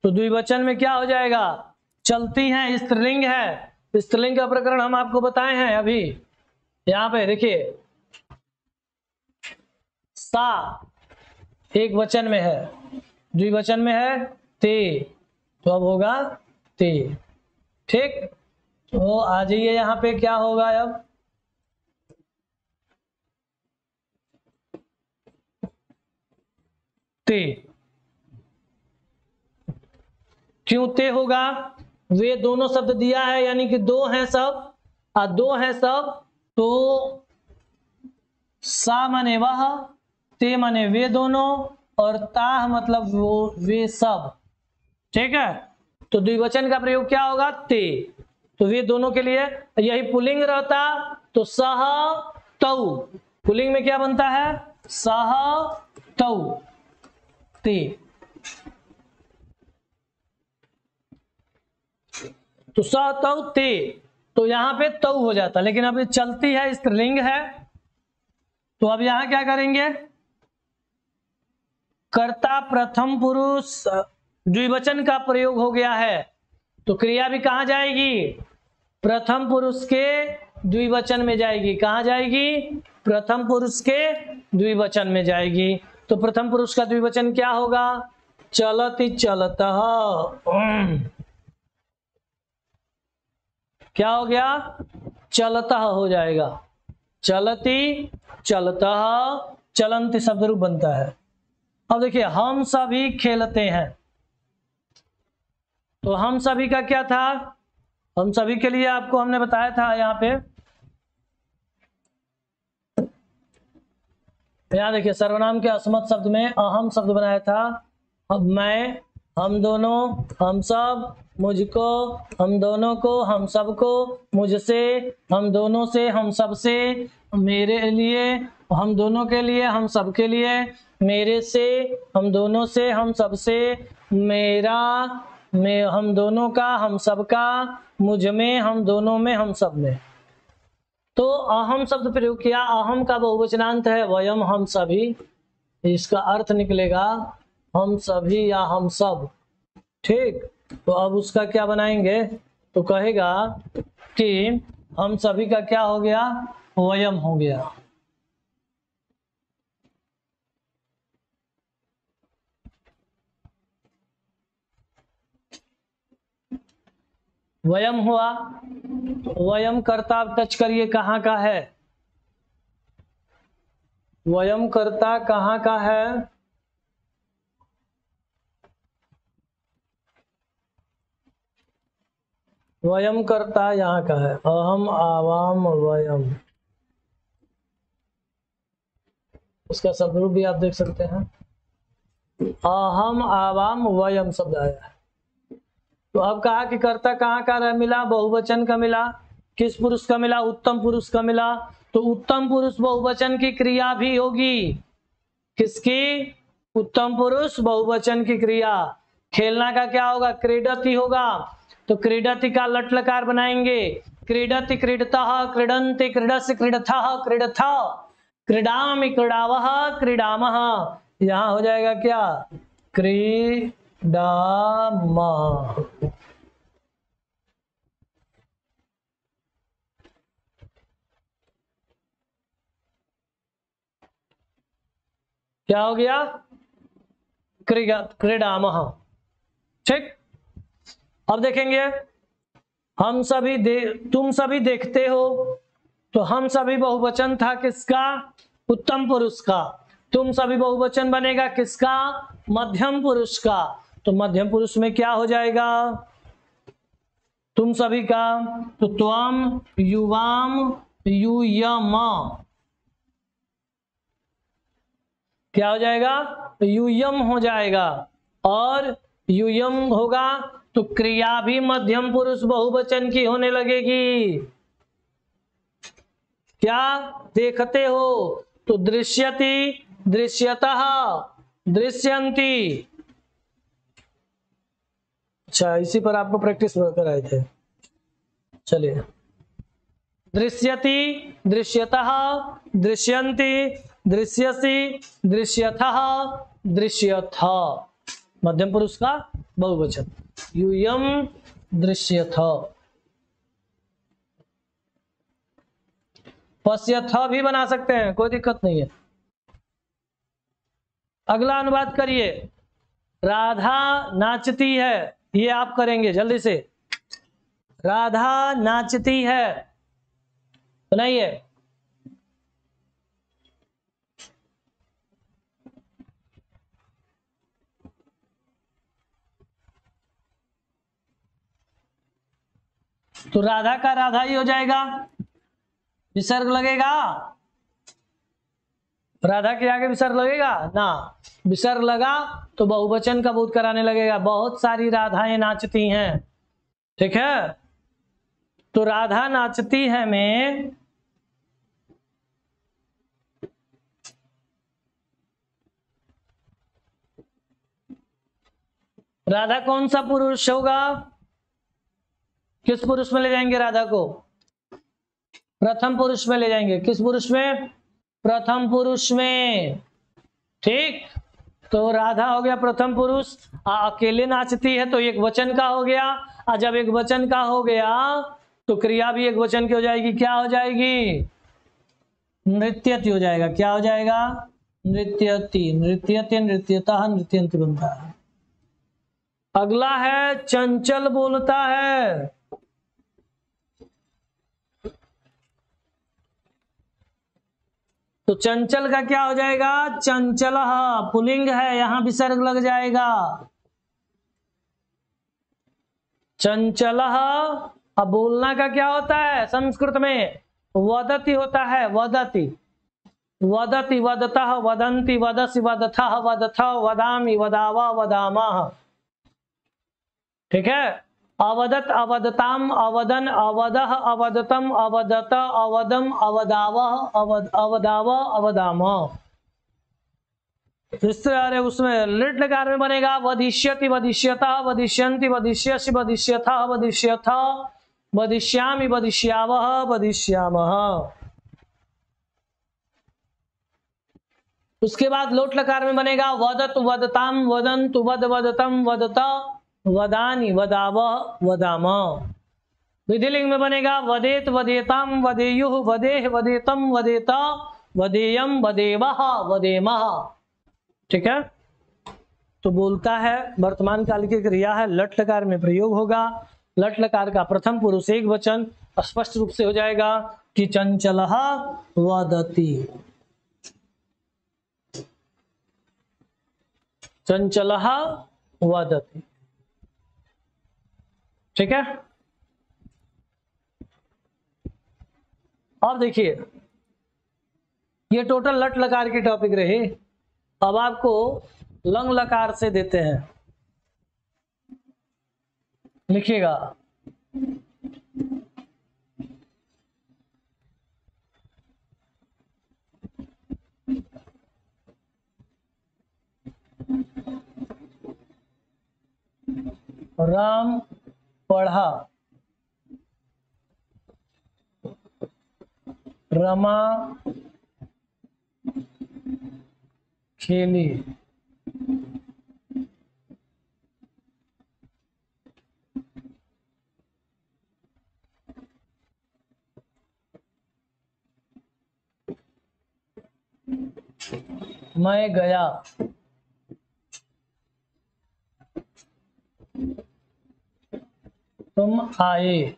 तो द्विवचन में क्या हो जाएगा, चलती हैं, स्त्रीलिंग है, स्त्रीलिंग का प्रकरण हम आपको बताए हैं अभी। यहां पे देखिए सा एक वचन में है, द्विवचन में है ते, तो अब होगा ते, ठीक। तो आ जाइए यहां पे क्या होगा, अब ते, क्यों ते होगा, वे दोनों शब्द दिया है यानी कि दो हैं सब, दो हैं सब, तो सा माने वह, ते माने वे दोनों, और ताह मतलब वो वे सब, ठीक है। तो द्विवचन का प्रयोग क्या होगा, ते, तो वे दोनों के लिए, यही पुल्लिंग रहता तो सह तौ, पुल्लिंग में क्या बनता है, सह तौ ते, तो सह तौ ते, तो यहां पे तौ हो जाता, लेकिन अब चलती है स्त्रीलिंग है, तो अब यहां क्या करेंगे, कर्ता प्रथम पुरुष द्विवचन का प्रयोग हो गया है, तो क्रिया भी कहां जाएगी, प्रथम पुरुष के द्विवचन में जाएगी, कहां जाएगी, प्रथम पुरुष के द्विवचन में जाएगी। तो प्रथम पुरुष का द्विवचन क्या होगा, चलति चलतः, क्या हो गया, चलतः हो जाएगा, चलति चलतः, चलंती शब्द रूप बनता है। अब देखिए हम सभी खेलते हैं, तो हम सभी का क्या था, हम सभी के लिए आपको हमने बताया था यहाँ पे, यहाँ देखिए सर्वनाम के अस्मत् शब्द में अहम शब्द बनाया था, अब मैं, हम दोनों, हम सब, मुझको, हम दोनों को, हम सबको, मुझसे, हम दोनों से, हम सबसे, मेरे लिए, हम दोनों के लिए, हम सबके लिए, मेरे से, हम दोनों से, हम सबसे, मेरा, में, हम दोनों का, हम सबका, मुझ में, हम दोनों में, हम सब में। तो अहम शब्द प्रयोग किया, अहम का बहुवचनांत है वयम, हम सभी। इसका अर्थ निकलेगा हम सभी या हम सब। ठीक, तो अब उसका क्या बनाएंगे, तो कहेगा कि हम सभी का क्या हो गया, वयम हो गया। वयम हुआ, वयम कर्ता टच करिए कहाँ का है, वयम कर्ता कहाँ का है, वयम कर्ता यहाँ का है, अहम आवाम वयम। उसका शब्द रूप भी आप देख सकते हैं, अहम आवाम वयम शब्द आया है। तो अब कहा कि कर्ता कहाँ का मिला, बहुवचन का मिला, किस पुरुष का मिला, उत्तम पुरुष का मिला। तो उत्तम पुरुष बहुवचन की क्रिया भी होगी, किसकी, उत्तम पुरुष बहुवचन की क्रिया। खेलना का क्या होगा, क्रीडति होगा, तो क्रीडति का लट लकार बनाएंगे, क्रीडति क्रीडतः, क्रीडन्ति क्रीडस्य क्रीडथः क्रीडथा, क्रीडामि क्रीडावः क्रीडामः। यहाँ हो जाएगा क्या, क्रीडामः। क्या हो गया, क्रीडामः। ठीक, अब देखेंगे, हम सभी तुम सभी देखते हो, तो हम सभी बहुवचन था किसका, उत्तम पुरुष का। तुम सभी बहुवचन बनेगा किसका, मध्यम पुरुष का। तो मध्यम पुरुष में क्या हो जाएगा, तुम सभी का, तो त्वम युवाम यूयम, क्या हो जाएगा, यूयम हो जाएगा। और यूयम होगा तो क्रिया भी मध्यम पुरुष बहुवचन की होने लगेगी। क्या देखते हो, तो दृश्यति दृश्यतः दृश्यन्ति। अच्छा, इसी पर आपको प्रैक्टिस कराए थे, चलिए। दृश्यति दृश्यतः दृश्यन्ति दृश्यसि दृश्यथः दृश्यथ, मध्यम पुरुष का बहुवचन, यूयम दृश्यथ। पश्यथ भी बना सकते हैं, कोई दिक्कत नहीं है। अगला अनुवाद करिए, राधा नाचती है, ये आप करेंगे जल्दी से, राधा नाचती है, बनाइए। तो राधा का राधा ही हो जाएगा, विसर्ग लगेगा, राधा के आगे विसर्ग लगेगा ना, विसर्ग लगा तो बहुवचन का बोध कराने लगेगा, बहुत सारी राधाएं नाचती हैं। ठीक है, तो राधा नाचती है में राधा कौन सा पुरुष होगा, किस पुरुष में ले जाएंगे राधा को, प्रथम पुरुष में ले जाएंगे। किस पुरुष में, प्रथम पुरुष में। ठीक, तो राधा हो गया प्रथम पुरुष, अकेले नाचती है तो एक वचन का हो गया, और जब एक वचन का हो गया तो क्रिया भी एक वचन की हो जाएगी, क्या हो जाएगी, नृत्यति हो जाएगा। क्या हो जाएगा, नृत्यति, नृत्यति नृत्यतः नृत्यन्ति बनता है। अगला है चंचल बोलता है, तो चंचल का क्या हो जाएगा, चंचल, पुलिंग है, यहां विसर्ग लग जाएगा, चंचल। अब बोलना का क्या होता है, संस्कृत में वदति होता है, वदति, वदति वदतः वदन्ति वदसि वदथः वदथ वदामि वदावा वदामः। ठीक है, अवदत अवदताम अवदन अवदह अवदतम अवदत अवदम अवदावह अवदाव अवदाम। इस तरह है, उसमें लिट लकार में बनेगा वधिष्यति वधिष्यता वधिष्यन्ति वधिष्यसि वधिष्यथा वधिष्यथा वधिष्यामि वधिष्यावः वधिष्यामः। उसके बाद लोट लकार में बनेगा वदत वदताम वदन्तु वद वदतम वदत वदानि वदावः वदाम। विधिलिंग में बनेगा वदेत वदेताम वदेयुः वदेह वदेतम वदेत वदेयम वदेवः वदेमः। ठीक है, तो बोलता है वर्तमान काल की क्रिया है, लट लकार में प्रयोग होगा। लट लकार का प्रथम पुरुष एक वचन स्पष्ट रूप से हो जाएगा कि चंचलः वदति, चंचलः वदति। ठीक है, अब देखिए ये टोटल लट लकार की टॉपिक रही। अब आपको लंग लकार से देते हैं, लिखिएगा राम पढ़ा, रमा खेली, मैं गया, तुम आए,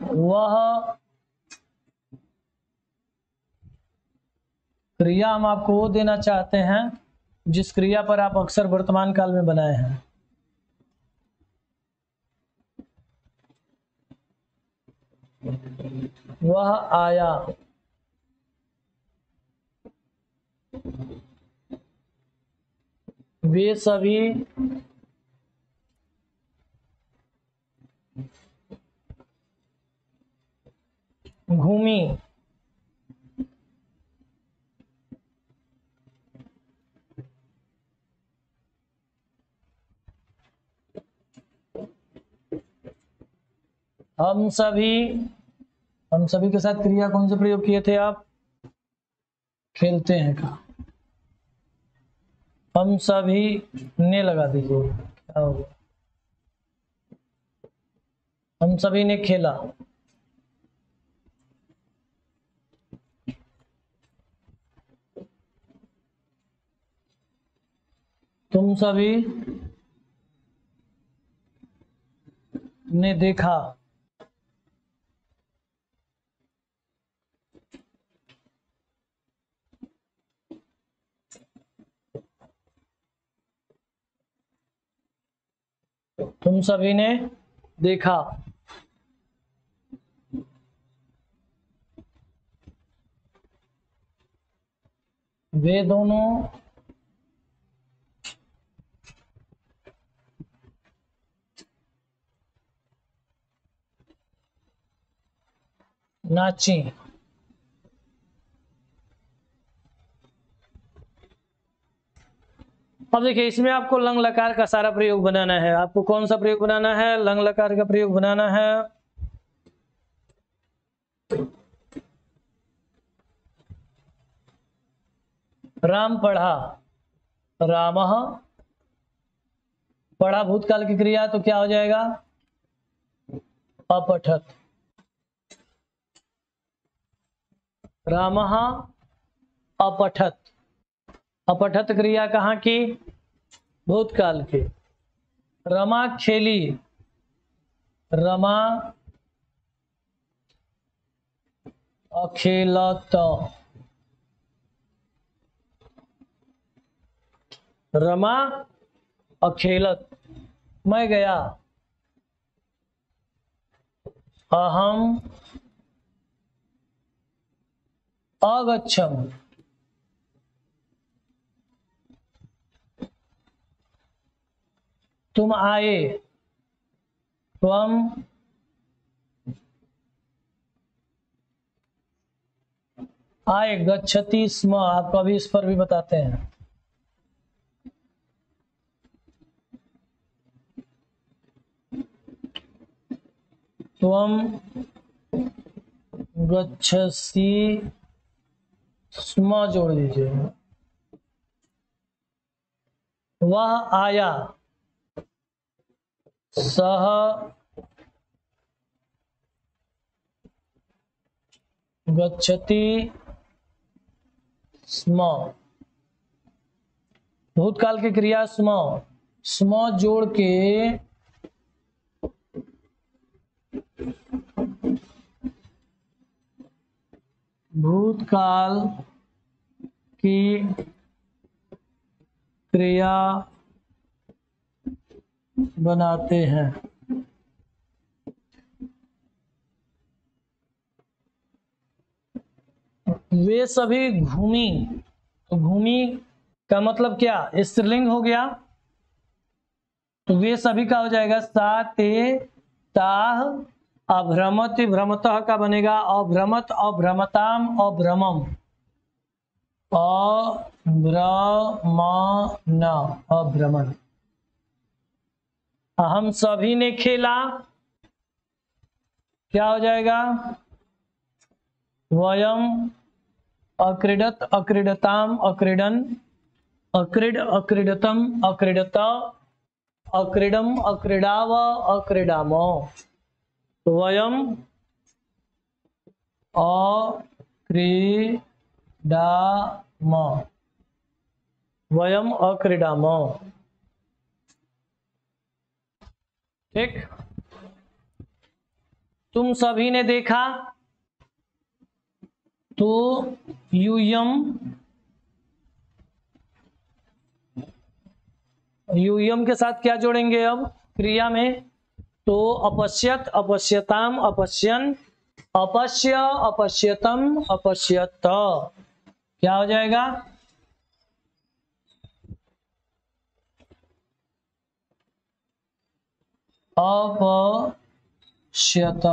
वह क्रिया हम आपको वो देना चाहते हैं जिस क्रिया पर आप अक्सर वर्तमान काल में बनाए हैं। वह आया, वे सभी घूमी, हम सभी के साथ क्रिया कौन से प्रयोग किए थे आप? खेलते हैं का। हम सभी ने लगा दीजिए, क्या होगा? हम सभी ने खेला, तुम सभी ने देखा, तुम सभी ने देखा, वे दोनों नाची, अब देखिए इसमें आपको लंग लकार का सारा प्रयोग बनाना है। आपको कौन सा प्रयोग बनाना है? लंग लकार का प्रयोग बनाना है। राम पढ़ा, रामः पढ़ा भूतकाल की क्रिया, तो क्या हो जाएगा? अपठत। रामः अपठत, अपठत क्रिया कहाँ की? भूतकाल की। रमा खेली, रमा अखेलत, रमा अखेलत। मैं गया, अहम अगच्छम, तुम आए, त्वम आए गच्छति स्म, आपको अभी इस पर भी बताते हैं। त्वम गच्छसि स्म जोड़ दीजिए। वह आया, सह गच्छति स्म, भूतकाल की क्रिया स्म, स्म जोड़ के भूतकाल की क्रिया बनाते हैं। वे सभी घूमी, तो घूमी का मतलब क्या, स्त्रीलिंग हो गया, तो वे सभी का हो जाएगा सा ते ताह, अभ्रमति भ्रमतः का बनेगा अभ्रमत अभ्रमताम अभ्रमम, अभ्रमण अभ्रमण। हम सभी ने खेला, क्या हो जाएगा, वयम अक्रीडत अक्रीडताम अक्रीडन, अक्रीड अक्रीडतम अक्रीडत, अक्रीडम अक्रीडाव अक्रीडामो, वयम अक्रीडाम, वयम अक्रीडाम। ठीक, तुम सभी ने देखा, तो यूयम, यूयम के साथ क्या जोड़ेंगे अब क्रिया में, तो अपश्यत अपश्यताम अपश्यन, अपश्य अपश्यतम अपश्यत, क्या हो जाएगा, अपश्यत।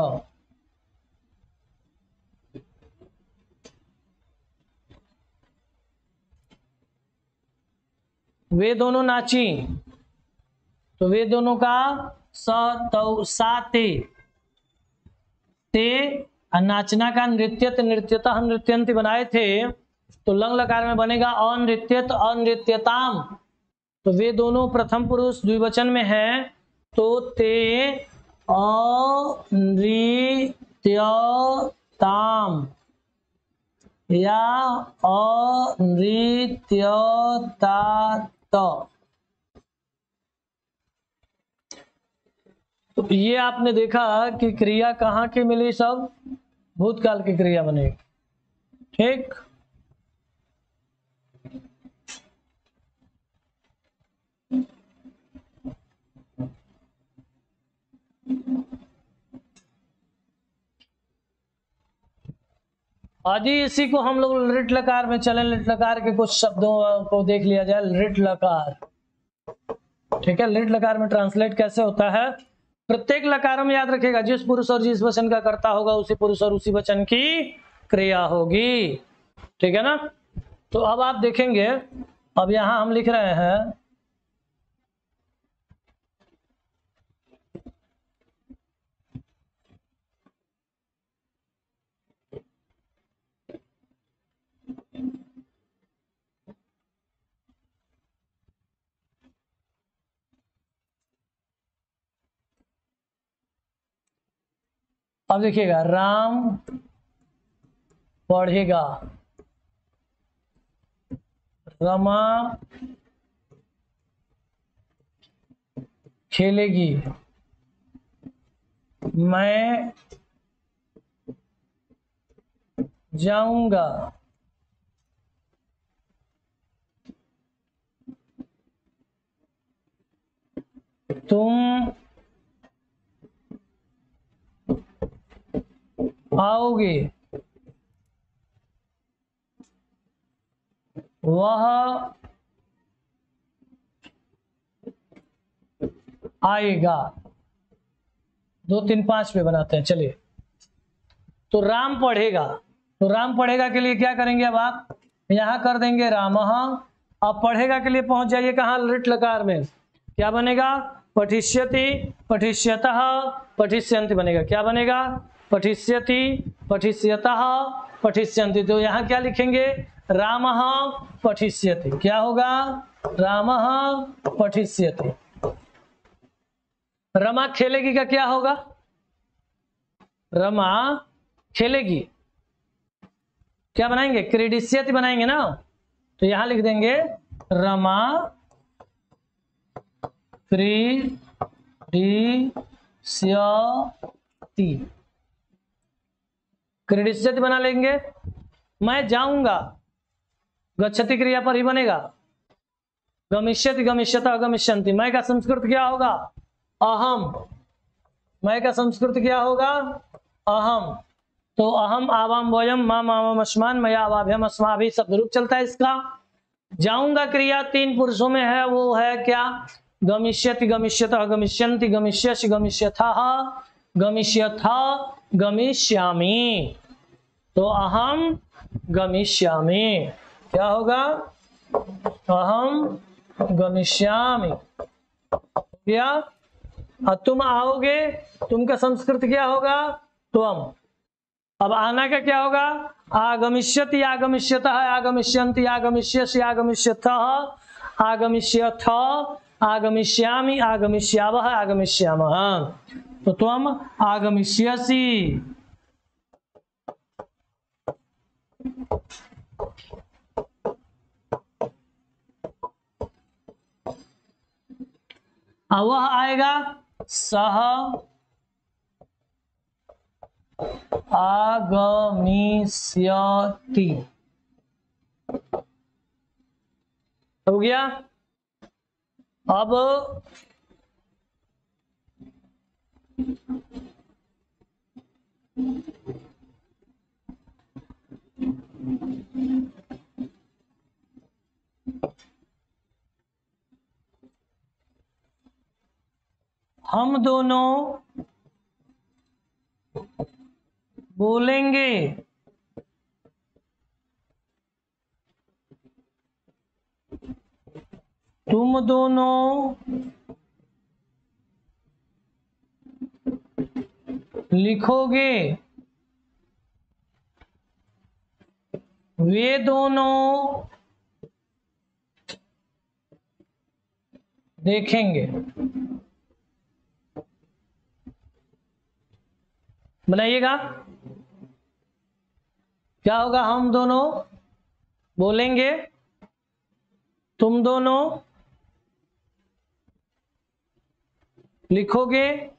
वे दोनों नाची, तो वे दोनों का स तौ सा ते, ते नाचना का नृत्यत नृत्यतः नृत्यंति बनाए थे, तो लंग लकार में बनेगा अनृत्यत अनृत्यताम, तो वे दोनों प्रथम पुरुष द्विवचन में है, तो ते अनृत्यताम या अनृत्यतात। तो ये आपने देखा कि क्रिया कहाँ की मिली, सब भूतकाल की क्रिया बनेगी। ठीक, आदि इसी को हम लोग लिट लकार में चले, लिट लकार के कुछ शब्दों को देख लिया जाए। लिट लकार, ठीक है, लिट लकार में ट्रांसलेट कैसे होता है, प्रत्येक लकारों में याद रखेगा जिस पुरुष और जिस वचन का कर्ता होगा उसी पुरुष और उसी वचन की क्रिया होगी, ठीक है ना। तो अब आप देखेंगे, अब यहां हम लिख रहे हैं, अब देखिएगा, राम पढ़ेगा, रमा खेलेगी, मैं जाऊंगा, तुम आओगे, वह आएगा। 2 3 5 पे बनाते हैं, चलिए। तो राम पढ़ेगा, तो राम पढ़ेगा के लिए क्या करेंगे, अब आप यहां कर देंगे रामः। अब पढ़ेगा के लिए पहुंच जाइए कहां, लिट लकार में, क्या बनेगा, पठिष्यति पठिष्यतः पठिष्यन्ति बनेगा। क्या बनेगा, पठिष्यति पठिष्यतः पठिष्यन्ति। तो यहां क्या लिखेंगे, रामः पठिष्यति। क्या होगा, रामः पठिष्यति। रमा खेलेगी का क्या होगा, रमा खेलेगी, क्या बनाएंगे, क्रीडिष्यति बनाएंगे ना। तो यहां लिख देंगे रमा क्रीडिष्यति, क्रीडिष्यति बना लेंगे। मैं जाऊंगा, गच्छति क्रिया पर ही बनेगा, गमिष्यति गमिष्यतः गमिष्यन्ति। मैं का संस्कृत क्या होगा, अहम। मैं का संस्कृत क्या होगा, अहम। तो अहम आवाम वयम माम आवाम अस्मान मया आवाभ्यम अस्माभि शब्द रूप चलता है इसका। जाऊंगा क्रिया तीन पुरुषों में है, वो है क्या, गमिष्यति गमिष्यतः गमिष्यन्ति गमिष्यसि गमिष्यथः गमिष्यथा गमिष्यामि। तो अहम गमिष्यामि, क्या होगा, अहम गमिष्यामि। क्या, तुम आओगे, तुम का संस्कृत क्या होगा, त्वम। अब आना का क्या होगा, आगमिष्यति आगमिष्यतः आगमिष्यन्ति आगमिष्यसि आगमिष्यथः आगमिष्यथ आगमिष्यामि आगमिष्यावः आगमिष्यामः। तो त्वम आगमिष्यसि। अब वह आएगा सह आगमिष्यति, हो गया। अब हम दोनों बोलेंगे, तुम दोनों लिखोगे, वे दोनों देखेंगे। बनाइएगा, क्या होगा, हम दोनों बोलेंगे, तुम दोनों लिखोगे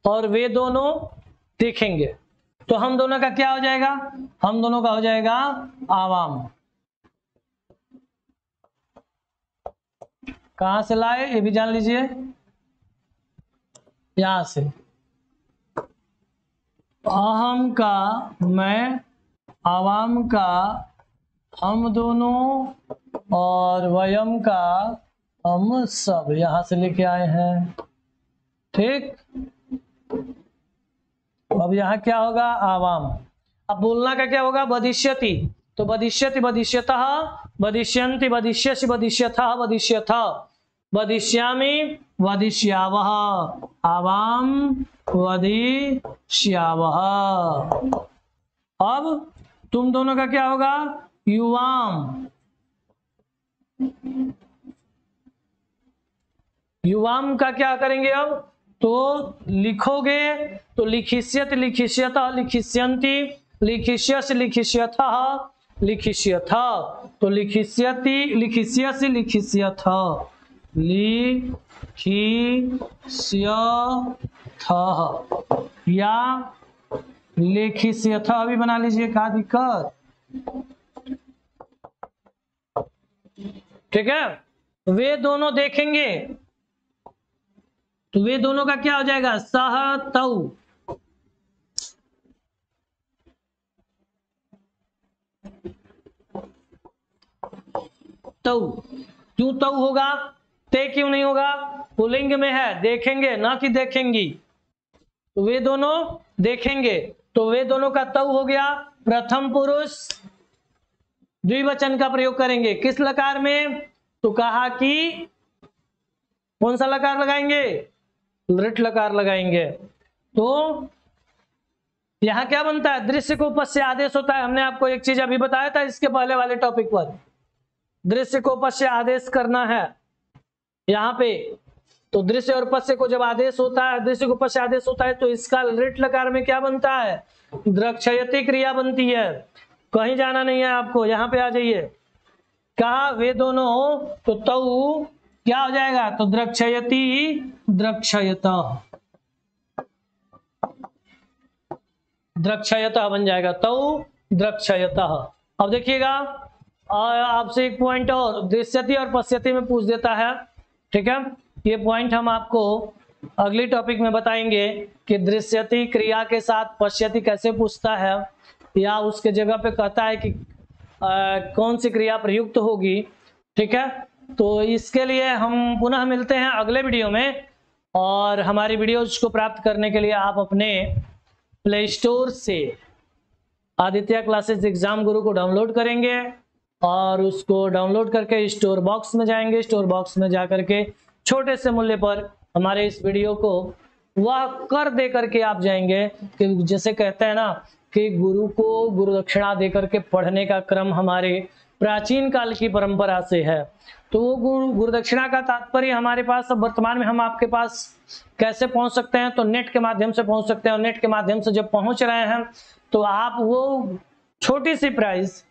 और वे दोनों देखेंगे। तो हम दोनों का क्या हो जाएगा, हम दोनों का हो जाएगा आवाम। कहां से लाए ये भी जान लीजिए, यहां से। अहम का मैं, आवाम का हम दोनों, और वयम का हम सब, यहां से लेके आए हैं। ठीक, अब यहां क्या होगा, आवाम। अब बोलना का क्या होगा, वदिष्यति। तो वदिष्यति वदिष्यतः वदिष्यन्ति वदिष्यसि वदिष्यथः वदिष्यथ वदिष्यामि वदिष्यावः आवाम वदिष्यावः। अब तुम दोनों का क्या होगा, युवाम। युवाम का क्या करेंगे अब, तो लिखोगे, तो लिखिष्यति लिखिष्यतः लिखिष्यन्ति लिखिष्यसि लिखिष्यथः लिखिष्यथ। तो लिखिष्यति लिखिष्यसि लिखिष्यथ लिखिष्यथः, या लिखिष्यथ भी बना लीजिए, क्या दिक्कत। ठीक है, वे दोनों देखेंगे, तो वे दोनों का क्या हो जाएगा, सह तौ। तौ, क्यों तौ होगा, ते क्यों नहीं होगा, पुल्लिंग में है, देखेंगे ना कि देखेंगी। तो वे दोनों देखेंगे, तो वे दोनों का तव हो गया प्रथम पुरुष द्विवचन का प्रयोग करेंगे किस लकार में, तो कहा कि कौन सा लकार लगाएंगे, लृट लकार लगाएंगे। तो यहां क्या बनता है, दृश्य को उपस्य आदेश होता है। हमने आपको एक चीज अभी बताया था इसके पहले वाले टॉपिक पर, दृश्य को उपस्य आदेश करना है यहाँ पे। तो दृश्य और उपस्य को जब आदेश होता है, दृश्य को उपस्य आदेश होता है, तो इसका लृट लकार में क्या बनता है, द्रक्षयति क्रिया बनती है। कहीं जाना नहीं है आपको, यहाँ पे आ जाइए। कहा वे दोनों, तो तऊ क्या हो जाएगा, तो द्रक्षयति द्रक्षयता, द्रक्षयता बन जाएगा, तऊ द्रक्षयता। अब देखिएगा आपसे एक पॉइंट और दृश्यति और पश्यति में पूछ देता है, ठीक है। ये पॉइंट हम आपको अगली टॉपिक में बताएंगे कि दृश्यति क्रिया के साथ पश्यति कैसे पूछता है, या उसके जगह पे कहता है कि कौन सी क्रिया प्रयुक्त होगी, ठीक है। तो इसके लिए हम पुनः मिलते हैं अगले वीडियो में, और हमारी वीडियोज को प्राप्त करने के लिए आप अपने प्ले स्टोर से आदित्य क्लासेस एग्जाम गुरु को डाउनलोड करेंगे, और उसको डाउनलोड करके स्टोर बॉक्स में जाएंगे। स्टोर बॉक्स में जा करके छोटे से मूल्य पर हमारे इस वीडियो को वह कर दे करके आप जाएंगे कि जैसे कहते हैं ना कि गुरु को गुरु दक्षिणा दे करके पढ़ने का क्रम हमारे प्राचीन काल की परंपरा से है। तो वो गुरु दक्षिणा का तात्पर्य हमारे पास अब वर्तमान में हम आपके पास कैसे पहुंच सकते हैं, तो नेट के माध्यम से पहुंच सकते हैं। और नेट के माध्यम से जब पहुंच रहे हैं तो आप वो छोटी सी प्राइस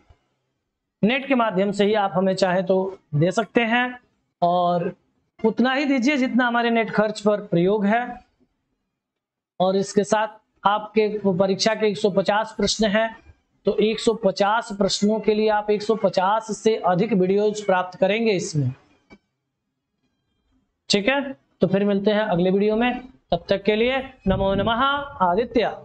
नेट के माध्यम से ही आप हमें चाहे तो दे सकते हैं, और उतना ही दीजिए जितना हमारे नेट खर्च पर प्रयोग है। और इसके साथ आपके परीक्षा के 150 प्रश्न हैं, तो 150 प्रश्नों के लिए आप 150 से अधिक वीडियोज प्राप्त करेंगे इसमें, ठीक है। तो फिर मिलते हैं अगले वीडियो में, तब तक के लिए नमो नमः आदित्य।